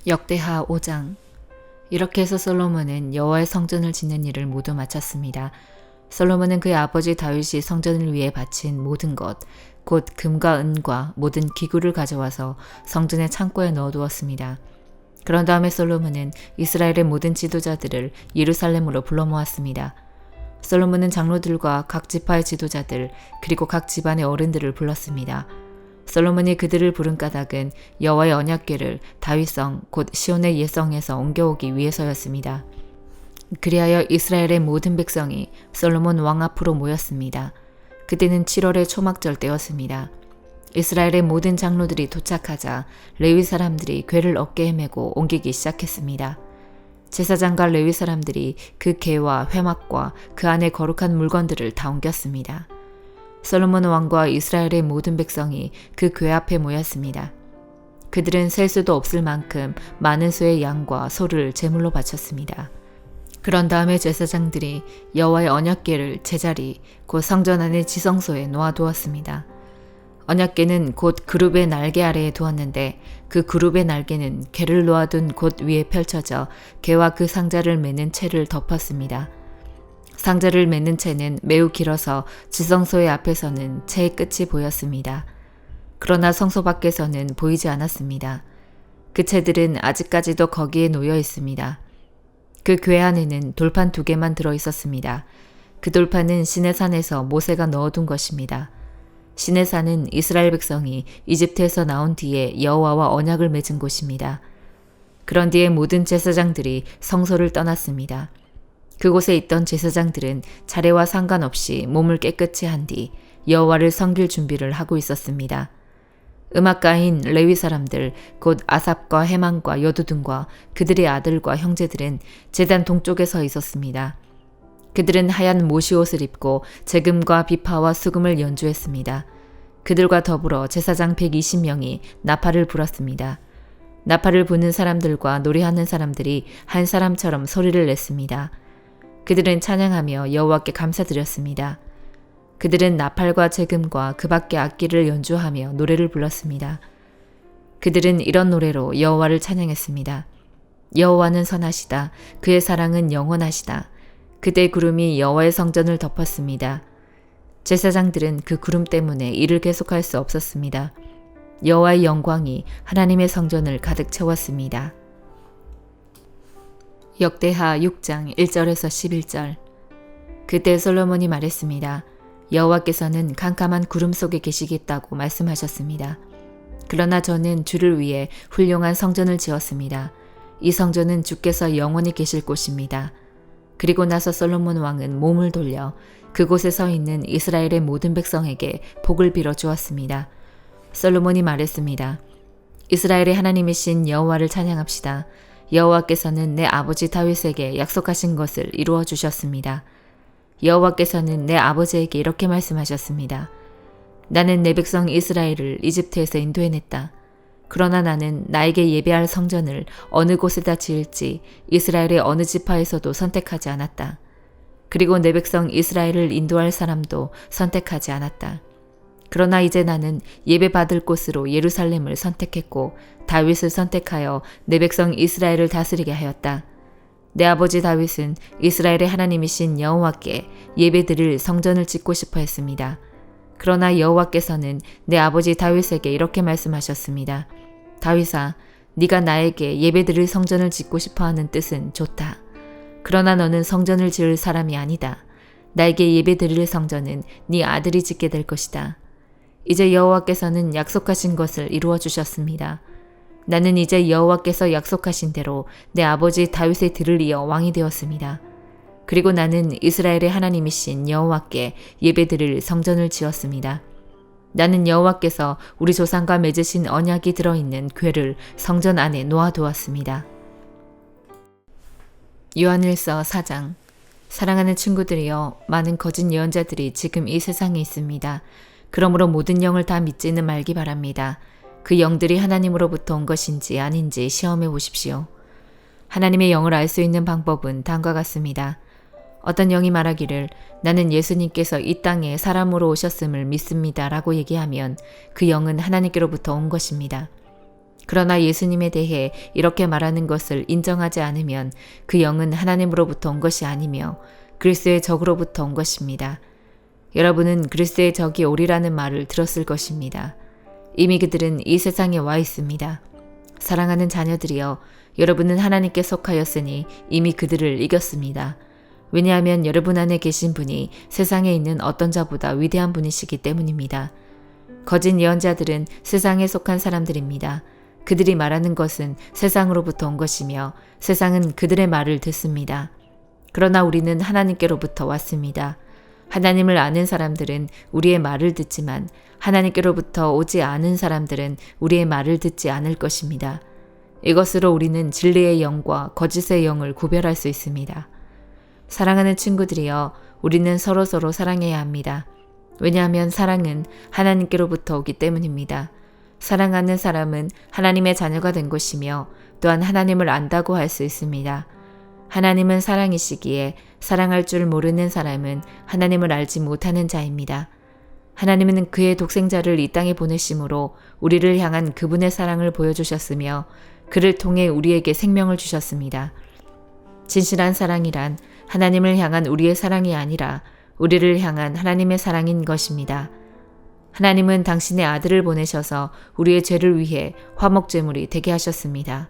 역대하 5장. 이렇게 해서 솔로몬은 여호와의 성전을 짓는 일을 모두 마쳤습니다. 솔로몬은 그의 아버지 다윗이 성전을 위해 바친 모든 것, 곧 금과 은과 모든 기구를 가져와서 성전의 창고에 넣어두었습니다. 그런 다음에 솔로몬은 이스라엘의 모든 지도자들을 예루살렘으로 불러 모았습니다. 솔로몬은 장로들과 각 지파의 지도자들 그리고 각 집안의 어른들을 불렀습니다. 솔로몬이 그들을 부른 까닭은 여호와의 언약궤를 다윗성 곧 시온의 옛성에서 옮겨오기 위해서였습니다. 그리하여 이스라엘의 모든 백성이 솔로몬 왕 앞으로 모였습니다. 그때는 7월의 초막절 때였습니다. 이스라엘의 모든 장로들이 도착하자 레위 사람들이 궤를 어깨에 메고 옮기기 시작했습니다. 제사장과 레위 사람들이 그 궤와 회막과 그 안에 거룩한 물건들을 다 옮겼습니다. 솔로몬 왕과 이스라엘의 모든 백성이 그 궤 앞에 모였습니다. 그들은 셀 수도 없을 만큼 많은 수의 양과 소를 제물로 바쳤습니다. 그런 다음에 제사장들이 여호와의 언약궤를 제자리 곧 성전 안의 지성소에 놓아두었습니다. 언약궤는 곧 그룹의 날개 아래에 두었는데 그 그룹의 날개는 궤를 놓아둔 곳 위에 펼쳐져 궤와 그 상자를 메는 채를 덮었습니다. 상자를 메는 채는 매우 길어서 지성소의 앞에서는 채의 끝이 보였습니다. 그러나 성소 밖에서는 보이지 않았습니다. 그 채들은 아직까지도 거기에 놓여 있습니다. 그 궤 안에는 돌판 2개만 들어 있었습니다. 그 돌판은 시내산에서 모세가 넣어둔 것입니다. 시내산은 이스라엘 백성이 이집트에서 나온 뒤에 여호와와 언약을 맺은 곳입니다. 그런 뒤에 모든 제사장들이 성소를 떠났습니다. 그곳에 있던 제사장들은 차례와 상관없이 몸을 깨끗이 한 뒤 여호와를 섬길 준비를 하고 있었습니다. 음악가인 레위 사람들 곧 아삽과 헤만과 여두둔과 그들의 아들과 형제들은 제단 동쪽에 서 있었습니다. 그들은 하얀 모시옷을 입고 재금과 비파와 수금을 연주했습니다. 그들과 더불어 제사장 120명이 나팔을 불었습니다. 나팔을 부는 사람들과 노래하는 사람들이 한 사람처럼 소리를 냈습니다. 그들은 찬양하며 여호와께 감사드렸습니다. 그들은 나팔과 재금과 그 밖의 악기를 연주하며 노래를 불렀습니다. 그들은 이런 노래로 여호와를 찬양했습니다. 여호와는 선하시다. 그의 사랑은 영원하시다. 그때 구름이 여호와의 성전을 덮었습니다. 제사장들은 그 구름 때문에 일을 계속할 수 없었습니다. 여호와의 영광이 하나님의 성전을 가득 채웠습니다. 역대하 6장 1절에서 11절. 그때 솔로몬이 말했습니다. 여호와께서는 캄캄한 구름 속에 계시겠다고 말씀하셨습니다. 그러나 저는 주를 위해 훌륭한 성전을 지었습니다. 이 성전은 주께서 영원히 계실 곳입니다. 그리고 나서 솔로몬 왕은 몸을 돌려 그곳에 서 있는 이스라엘의 모든 백성에게 복을 빌어 주었습니다. 솔로몬이 말했습니다. 이스라엘의 하나님이신 여호와를 찬양합시다. 여호와께서는 내 아버지 다윗에게 약속하신 것을 이루어 주셨습니다. 여호와께서는 내 아버지에게 이렇게 말씀하셨습니다. 나는 내 백성 이스라엘을 이집트에서 인도해냈다. 그러나 나는 나에게 예배할 성전을 어느 곳에다 지을지 이스라엘의 어느 지파에서도 선택하지 않았다. 그리고 내 백성 이스라엘을 인도할 사람도 선택하지 않았다. 그러나 이제 나는 예배받을 곳으로 예루살렘을 선택했고 다윗을 선택하여 내 백성 이스라엘을 다스리게 하였다. 내 아버지 다윗은 이스라엘의 하나님이신 여호와께 예배드릴 성전을 짓고 싶어 했습니다. 그러나 여호와께서는 내 아버지 다윗에게 이렇게 말씀하셨습니다. 다윗아, 네가 나에게 예배드릴 성전을 짓고 싶어하는 뜻은 좋다. 그러나 너는 성전을 지을 사람이 아니다. 나에게 예배드릴 성전은 네 아들이 짓게 될 것이다. 이제 여호와께서는 약속하신 것을 이루어 주셨습니다. 나는 이제 여호와께서 약속하신 대로 내 아버지 다윗의 뒤를 이어 왕이 되었습니다. 그리고 나는 이스라엘의 하나님이신 여호와께 예배드릴 성전을 지었습니다. 나는 여호와께서 우리 조상과 맺으신 언약이 들어있는 궤를 성전 안에 놓아두었습니다. 요한일서 4장. 사랑하는 친구들이여, 많은 거짓 예언자들이 지금 이 세상에 있습니다. 그러므로 모든 영을 다 믿지는 말기 바랍니다. 그 영들이 하나님으로부터 온 것인지 아닌지 시험해 보십시오. 하나님의 영을 알 수 있는 방법은 다음과 같습니다. 어떤 영이 말하기를 나는 예수님께서 이 땅에 사람으로 오셨음을 믿습니다 라고 얘기하면 그 영은 하나님께로부터 온 것입니다. 그러나 예수님에 대해 이렇게 말하는 것을 인정하지 않으면 그 영은 하나님으로부터 온 것이 아니며 그리스도의 적으로부터 온 것입니다. 여러분은 그리스도의 적이 오리라는 말을 들었을 것입니다. 이미 그들은 이 세상에 와 있습니다. 사랑하는 자녀들이여, 여러분은 하나님께 속하였으니 이미 그들을 이겼습니다. 왜냐하면 여러분 안에 계신 분이 세상에 있는 어떤 자보다 위대한 분이시기 때문입니다. 거짓 예언자들은 세상에 속한 사람들입니다. 그들이 말하는 것은 세상으로부터 온 것이며 세상은 그들의 말을 듣습니다. 그러나 우리는 하나님께로부터 왔습니다. 하나님을 아는 사람들은 우리의 말을 듣지만 하나님께로부터 오지 않은 사람들은 우리의 말을 듣지 않을 것입니다. 이것으로 우리는 진리의 영과 거짓의 영을 구별할 수 있습니다. 사랑하는 친구들이여, 우리는 서로서로 사랑해야 합니다. 왜냐하면 사랑은 하나님께로부터 오기 때문입니다. 사랑하는 사람은 하나님의 자녀가 된 것이며 또한 하나님을 안다고 할 수 있습니다. 하나님은 사랑이시기에 사랑할 줄 모르는 사람은 하나님을 알지 못하는 자입니다. 하나님은 그의 독생자를 이 땅에 보내심으로 우리를 향한 그분의 사랑을 보여주셨으며 그를 통해 우리에게 생명을 주셨습니다. 진실한 사랑이란 하나님을 향한 우리의 사랑이 아니라 우리를 향한 하나님의 사랑인 것입니다. 하나님은 당신의 아들을 보내셔서 우리의 죄를 위해 화목제물이 되게 하셨습니다.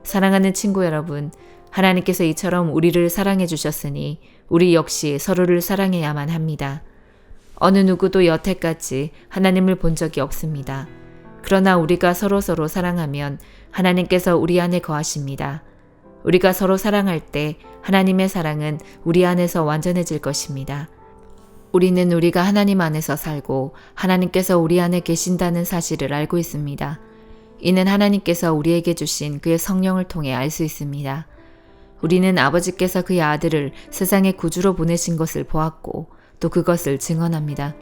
사랑하는 친구 여러분, 하나님께서 이처럼 우리를 사랑해 주셨으니 우리 역시 서로를 사랑해야만 합니다. 어느 누구도 여태까지 하나님을 본 적이 없습니다. 그러나 우리가 서로서로 사랑하면 하나님께서 우리 안에 거하십니다. 우리가 서로 사랑할 때 하나님의 사랑은 우리 안에서 완전해질 것입니다. 우리는 우리가 하나님 안에서 살고 하나님께서 우리 안에 계신다는 사실을 알고 있습니다. 이는 하나님께서 우리에게 주신 그의 성령을 통해 알 수 있습니다. 우리는 아버지께서 그의 아들을 세상의 구주로 보내신 것을 보았고 또 그것을 증언합니다.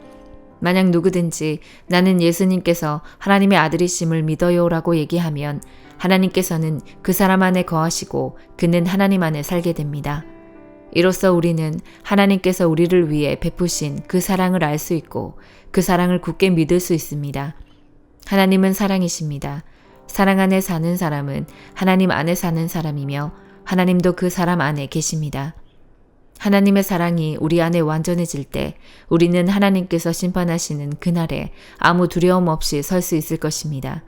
만약 누구든지 나는 예수님께서 하나님의 아들이심을 믿어요라고 얘기하면 하나님께서는 그 사람 안에 거하시고 그는 하나님 안에 살게 됩니다. 이로써 우리는 하나님께서 우리를 위해 베푸신 그 사랑을 알 수 있고 그 사랑을 굳게 믿을 수 있습니다. 하나님은 사랑이십니다. 사랑 안에 사는 사람은 하나님 안에 사는 사람이며 하나님도 그 사람 안에 계십니다. 하나님의 사랑이 우리 안에 완전해질 때 우리는 하나님께서 심판하시는 그날에 아무 두려움 없이 설 수 있을 것입니다.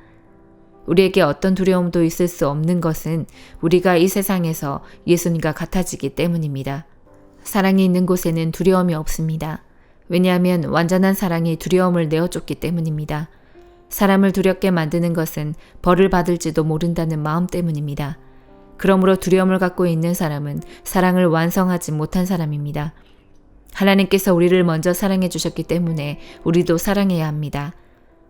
우리에게 어떤 두려움도 있을 수 없는 것은 우리가 이 세상에서 예수님과 같아지기 때문입니다. 사랑이 있는 곳에는 두려움이 없습니다. 왜냐하면 완전한 사랑이 두려움을 내어쫓기 때문입니다. 사람을 두렵게 만드는 것은 벌을 받을지도 모른다는 마음 때문입니다. 그러므로 두려움을 갖고 있는 사람은 사랑을 완성하지 못한 사람입니다. 하나님께서 우리를 먼저 사랑해 주셨기 때문에 우리도 사랑해야 합니다.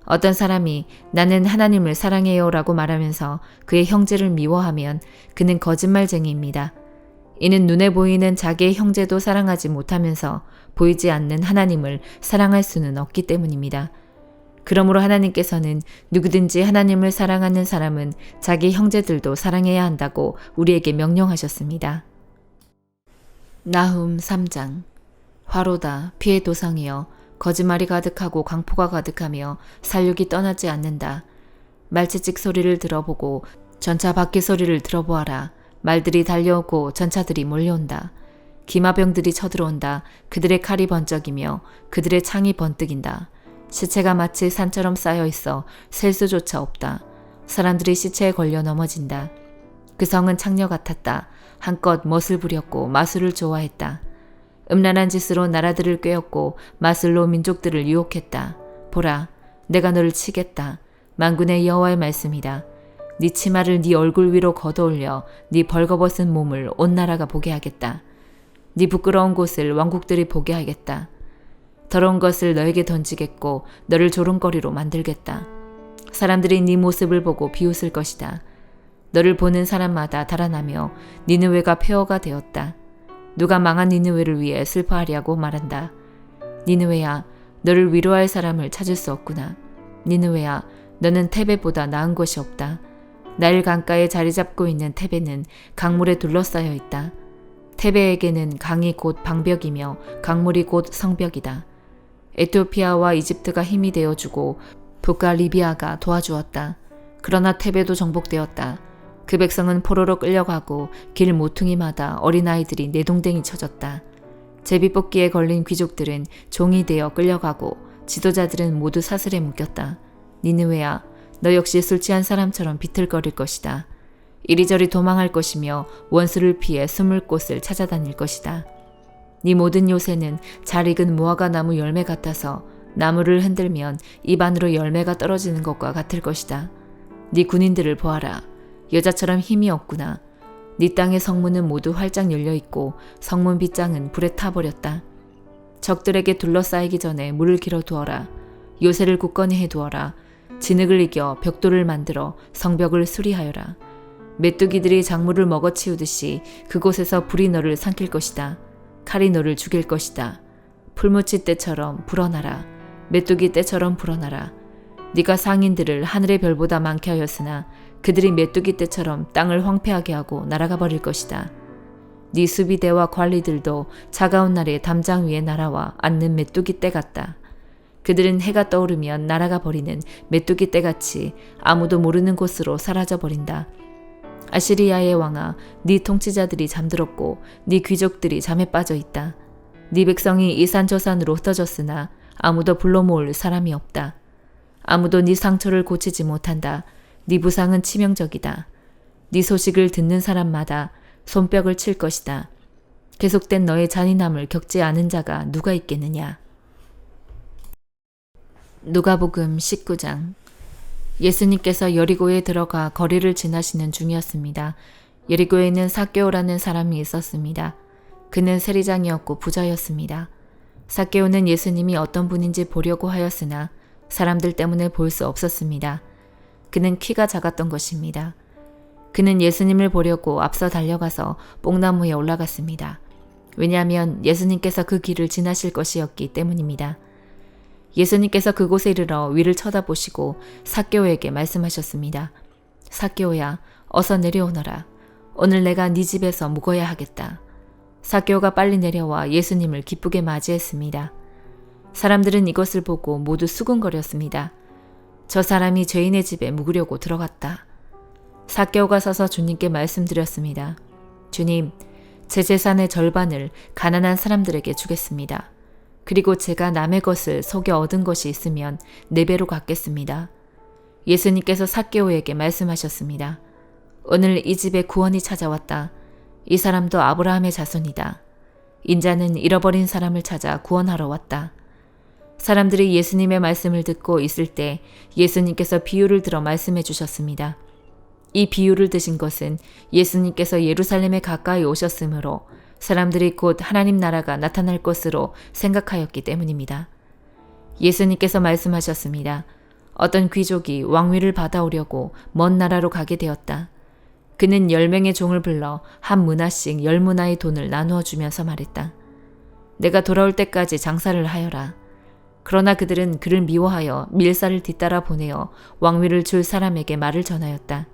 어떤 사람이 나는 하나님을 사랑해요 라고 말하면서 그의 형제를 미워하면 그는 거짓말쟁이입니다. 이는 눈에 보이는 자기의 형제도 사랑하지 못하면서 보이지 않는 하나님을 사랑할 수는 없기 때문입니다. 그러므로 하나님께서는 누구든지 하나님을 사랑하는 사람은 자기 형제들도 사랑해야 한다고 우리에게 명령하셨습니다. 나훔 3장. 화로다 피의 도성이여, 거짓말이 가득하고 강포가 가득하며 살육이 떠나지 않는다. 말채찍 소리를 들어보고 전차 바퀴 소리를 들어보아라. 말들이 달려오고 전차들이 몰려온다. 기마병들이 쳐들어온다. 그들의 칼이 번쩍이며 그들의 창이 번뜩인다. 시체가 마치 산처럼 쌓여 있어 셀 수조차 없다. 사람들이 시체에 걸려 넘어진다. 그 성은 창녀 같았다. 한껏 멋을 부렸고 마술을 좋아했다. 음란한 짓으로 나라들을 꿰었고 마술로 민족들을 유혹했다. 보라, 내가 너를 치겠다. 만군의 여호와의 말씀이다. 네 치마를 네 얼굴 위로 걷어올려 네 벌거벗은 몸을 온 나라가 보게 하겠다. 네 부끄러운 곳을 왕국들이 보게 하겠다. 더러운 것을 너에게 던지겠고 너를 조롱거리로 만들겠다. 사람들이 네 모습을 보고 비웃을 것이다. 너를 보는 사람마다 달아나며 니느웨가 폐허가 되었다. 누가 망한 니느웨를 위해 슬퍼하려고 말한다. 니느웨야, 너를 위로할 사람을 찾을 수 없구나. 니느웨야, 너는 테베보다 나은 곳이 없다. 나일 강가에 자리 잡고 있는 테베는 강물에 둘러싸여 있다. 테베에게는 강이 곧 방벽이며 강물이 곧 성벽이다. 에티오피아와 이집트가 힘이 되어주고 북과 리비아가 도와주었다. 그러나 퇴배도 정복되었다. 그 백성은 포로로 끌려가고 길 모퉁이마다 어린아이들이 내동댕이 쳐졌다. 제비뽑기에 걸린 귀족들은 종이 되어 끌려가고 지도자들은 모두 사슬에 묶였다. 니느웨야, 너 역시 술 취한 사람처럼 비틀거릴 것이다. 이리저리 도망할 것이며 원수를 피해 숨을 곳을 찾아다닐 것이다. 네 모든 요새는 잘 익은 무화과 나무 열매 같아서 나무를 흔들면 입 안으로 열매가 떨어지는 것과 같을 것이다. 네 군인들을 보아라. 여자처럼 힘이 없구나. 네 땅의 성문은 모두 활짝 열려있고 성문 빗장은 불에 타버렸다. 적들에게 둘러싸이기 전에 물을 길어두어라. 요새를 굳건히 해두어라. 진흙을 이겨 벽돌을 만들어 성벽을 수리하여라. 메뚜기들이 작물을 먹어치우듯이 그곳에서 불이 너를 삼킬 것이다. 칼이 너를 죽일 것이다. 풀무치 때처럼 불어나라. 메뚜기 때처럼 불어나라. 네가 상인들을 하늘의 별보다 많게 하였으나 그들이 메뚜기 때처럼 땅을 황폐하게 하고 날아가 버릴 것이다. 네 수비대와 관리들도 차가운 날에 담장 위에 날아와 앉는 메뚜기 떼 같다. 그들은 해가 떠오르면 날아가 버리는 메뚜기 떼같이 아무도 모르는 곳으로 사라져 버린다. 아시리아의 왕아, 네 통치자들이 잠들었고 네 귀족들이 잠에 빠져 있다. 네 백성이 이 산 저 산으로 흩어졌으나 아무도 불러 모을 사람이 없다. 아무도 네 상처를 고치지 못한다. 네 부상은 치명적이다. 네 소식을 듣는 사람마다 손뼉을 칠 것이다. 계속된 너의 잔인함을 겪지 않은 자가 누가 있겠느냐. 누가복음 19장. 예수님께서 여리고에 들어가 거리를 지나시는 중이었습니다. 여리고에는 삭개오라는 사람이 있었습니다. 그는 세리장이었고 부자였습니다. 삭개오는 예수님이 어떤 분인지 보려고 하였으나 사람들 때문에 볼 수 없었습니다. 그는 키가 작았던 것입니다. 그는 예수님을 보려고 앞서 달려가서 뽕나무에 올라갔습니다. 왜냐하면 예수님께서 그 길을 지나실 것이었기 때문입니다. 예수님께서 그곳에 이르러 위를 쳐다보시고 삭개오에게 말씀하셨습니다. 삭개오야, 어서 내려오너라. 오늘 내가 네 집에서 묵어야 하겠다. 삭개오가 빨리 내려와 예수님을 기쁘게 맞이했습니다. 사람들은 이것을 보고 모두 수군거렸습니다. 저 사람이 죄인의 집에 묵으려고 들어갔다. 삭개오가 서서 주님께 말씀드렸습니다. 주님, 제 재산의 절반을 가난한 사람들에게 주겠습니다. 그리고 제가 남의 것을 속여 얻은 것이 있으면 4배로 갚겠습니다. 예수님께서 삭개오에게 말씀하셨습니다. 오늘 이 집에 구원이 찾아왔다. 이 사람도 아브라함의 자손이다. 인자는 잃어버린 사람을 찾아 구원하러 왔다. 사람들이 예수님의 말씀을 듣고 있을 때 예수님께서 비유를 들어 말씀해 주셨습니다. 이 비유를 드신 것은 예수님께서 예루살렘에 가까이 오셨으므로 사람들이 곧 하나님 나라가 나타날 것으로 생각하였기 때문입니다. 예수님께서 말씀하셨습니다. 어떤 귀족이 왕위를 받아오려고 먼 나라로 가게 되었다. 그는 10명의 종을 불러 한 문화씩 10문화의 돈을 나누어 주면서 말했다. 내가 돌아올 때까지 장사를 하여라. 그러나 그들은 그를 미워하여 밀사를 뒤따라 보내어 왕위를 줄 사람에게 말을 전하였다.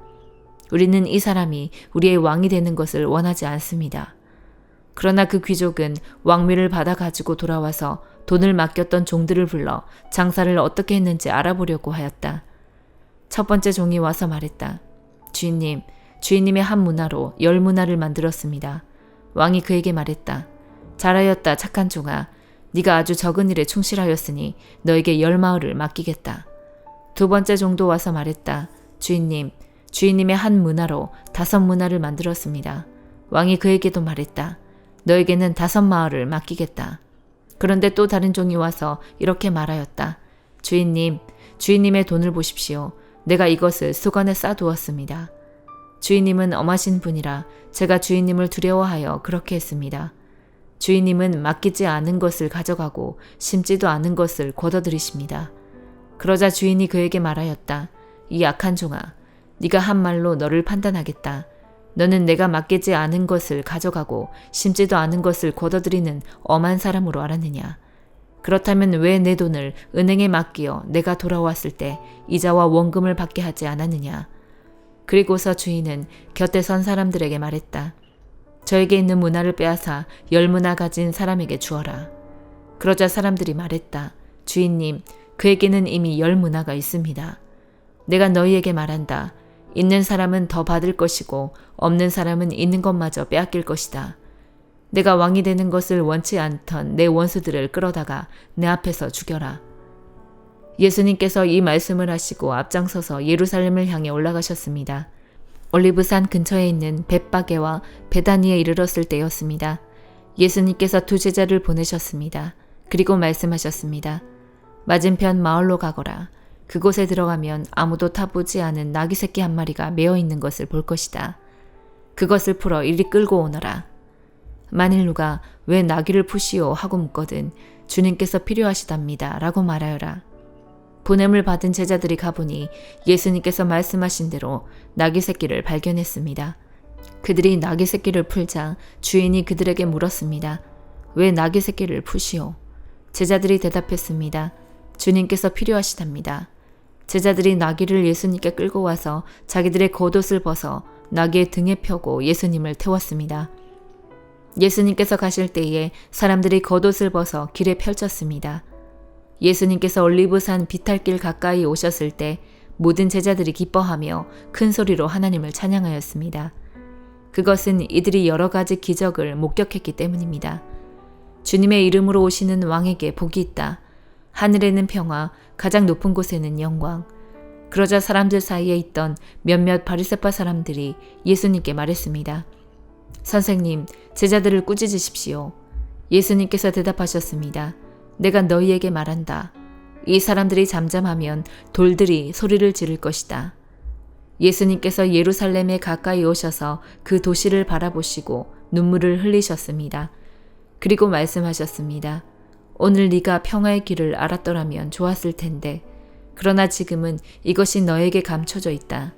우리는 이 사람이 우리의 왕이 되는 것을 원하지 않습니다. 그러나 그 귀족은 왕위를 받아 가지고 돌아와서 돈을 맡겼던 종들을 불러 장사를 어떻게 했는지 알아보려고 하였다. 첫 번째 종이 와서 말했다. 주인님, 주인님의 한 문화로 10문화를 만들었습니다. 왕이 그에게 말했다. 잘하였다, 착한 종아. 네가 아주 적은 일에 충실하였으니 너에게 10마을을 맡기겠다. 두 번째 종도 와서 말했다. 주인님, 주인님의 한 문화로 5문화를 만들었습니다. 왕이 그에게도 말했다. 너에게는 5마을을 맡기겠다. 그런데 또 다른 종이 와서 이렇게 말하였다. 주인님, 주인님의 돈을 보십시오. 내가 이것을 수건에 싸두었습니다. 주인님은 엄하신 분이라 제가 주인님을 두려워하여 그렇게 했습니다. 주인님은 맡기지 않은 것을 가져가고 심지도 않은 것을 걷어들이십니다. 그러자 주인이 그에게 말하였다. 이 악한 종아, 네가 한 말로 너를 판단하겠다. 너는 내가 맡기지 않은 것을 가져가고 심지도 않은 것을 걷어들이는 엄한 사람으로 알았느냐. 그렇다면 왜 내 돈을 은행에 맡기어 내가 돌아왔을 때 이자와 원금을 받게 하지 않았느냐. 그리고서 주인은 곁에 선 사람들에게 말했다. 저에게 있는 문화를 빼앗아 10문화 가진 사람에게 주어라. 그러자 사람들이 말했다. 주인님, 그에게는 이미 10문화가 있습니다. 내가 너희에게 말한다. 있는 사람은 더 받을 것이고 없는 사람은 있는 것마저 빼앗길 것이다. 내가 왕이 되는 것을 원치 않던 내 원수들을 끌어다가 내 앞에서 죽여라. 예수님께서 이 말씀을 하시고 앞장서서 예루살렘을 향해 올라가셨습니다. 올리브산 근처에 있는 벳바게와 베다니에 이르렀을 때였습니다. 예수님께서 두 제자를 보내셨습니다. 그리고 말씀하셨습니다. 맞은편 마을로 가거라. 그곳에 들어가면 아무도 타보지 않은 나귀 새끼 한 마리가 메어 있는 것을 볼 것이다. 그것을 풀어 이리 끌고 오너라. 만일 누가 왜 나귀를 푸시오 하고 묻거든 주님께서 필요하시답니다 라고 말하여라. 보냄을 받은 제자들이 가보니 예수님께서 말씀하신 대로 나귀 새끼를 발견했습니다. 그들이 나귀 새끼를 풀자 주인이 그들에게 물었습니다. 왜 나귀 새끼를 푸시오? 제자들이 대답했습니다. 주님께서 필요하시답니다. 제자들이 나귀를 예수님께 끌고 와서 자기들의 겉옷을 벗어 나귀의 등에 펴고 예수님을 태웠습니다. 예수님께서 가실 때에 사람들이 겉옷을 벗어 길에 펼쳤습니다. 예수님께서 올리브산 비탈길 가까이 오셨을 때 모든 제자들이 기뻐하며 큰 소리로 하나님을 찬양하였습니다. 그것은 이들이 여러 가지 기적을 목격했기 때문입니다. 주님의 이름으로 오시는 왕에게 복이 있다. 하늘에는 평화, 가장 높은 곳에는 영광. 그러자 사람들 사이에 있던 몇몇 바리새파 사람들이 예수님께 말했습니다. 선생님, 제자들을 꾸짖으십시오. 예수님께서 대답하셨습니다. 내가 너희에게 말한다. 이 사람들이 잠잠하면 돌들이 소리를 지를 것이다. 예수님께서 예루살렘에 가까이 오셔서 그 도시를 바라보시고 눈물을 흘리셨습니다. 그리고 말씀하셨습니다. 오늘 네가 평화의 길을 알았더라면 좋았을 텐데 그러나 지금은 이것이 너에게 감춰져 있다.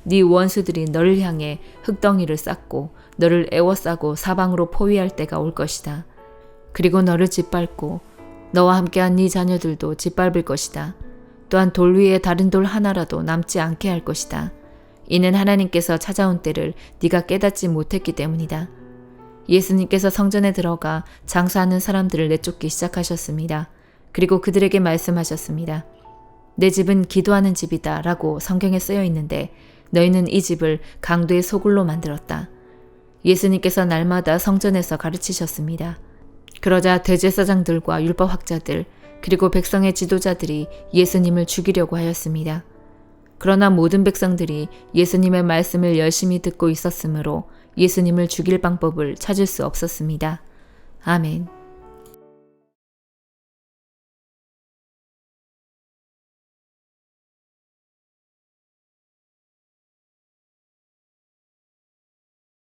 네 원수들이 너를 향해 흙덩이를 쌓고 너를 애워싸고 사방으로 포위할 때가 올 것이다. 그리고 너를 짓밟고 너와 함께한 네 자녀들도 짓밟을 것이다. 또한 돌 위에 다른 돌 하나라도 남지 않게 할 것이다. 이는 하나님께서 찾아온 때를 네가 깨닫지 못했기 때문이다. 예수님께서 성전에 들어가 장사하는 사람들을 내쫓기 시작하셨습니다. 그리고 그들에게 말씀하셨습니다. 내 집은 기도하는 집이다 라고 성경에 쓰여 있는데 너희는 이 집을 강도의 소굴로 만들었다. 예수님께서 날마다 성전에서 가르치셨습니다. 그러자 대제사장들과 율법학자들 그리고 백성의 지도자들이 예수님을 죽이려고 하였습니다. 그러나 모든 백성들이 예수님의 말씀을 열심히 듣고 있었으므로 예수님을 죽일 방법을 찾을 수 없었습니다. 아멘.